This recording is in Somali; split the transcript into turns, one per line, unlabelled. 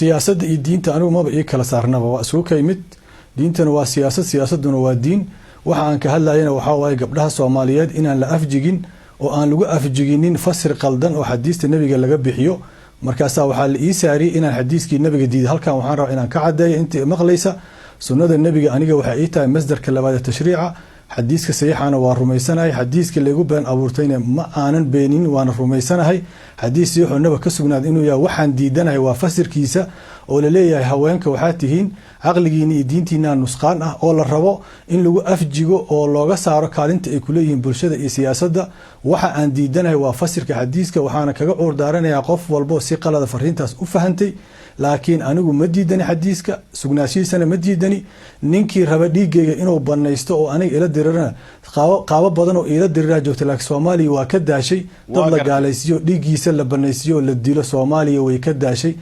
siyaasadda iyo diinta anigu maba ii kala saarnaba waa isku ka yimid diintana waa siyaasad siyaasaduna waa diin waxa aan ka hadlayana waxa waaye gabdhaha Soomaaliyeed inaan la afjigin oo aan lagu afjiginin fasir qaldan oo xadiista nabiga laga bixiyo markaas waxa la ii saariyay inaan xadiiskii nabiga diiday halkan waxaan rabaa inaan ka cadeeyo inta maqlaysa sunnada nabiga aniga waxa ay tahay masdarka labaad ee tashriica xadiiska saxiixana waa rumaysanahay xadiiska lagu been abuurtayna ma aanan beenin waana rumaysanahay xadiis wuxuu naba ka sugnaad inuu yahay waxaan diidanahay waa fasirkiisa oo la leeyahay haweenka waxa tihiin aqligiina iyo diintiina nusqaan ah oo la rabo in lagu afjigo oo looga saaro kaalinta ay ku leeyihiin bulshada iyo siyaasadda waxa aan diidanahay waa fasirka xadiiska waxaana kaga cuur daaranayaa qof walbo si qalad fariintaas u fahantay laakiin anigu ma diidani xadiiska sugnaashiisana ma diidani ninkii raba dhiigayga inuu banaysto oo aniga ila dirana qaabo badan oo ila dirira joogta laakiin Soomaaliya waa ka daashay dad la gaalaysiyo dhiigiisa la banaysiyo la dilo Soomaaliya way ka daashay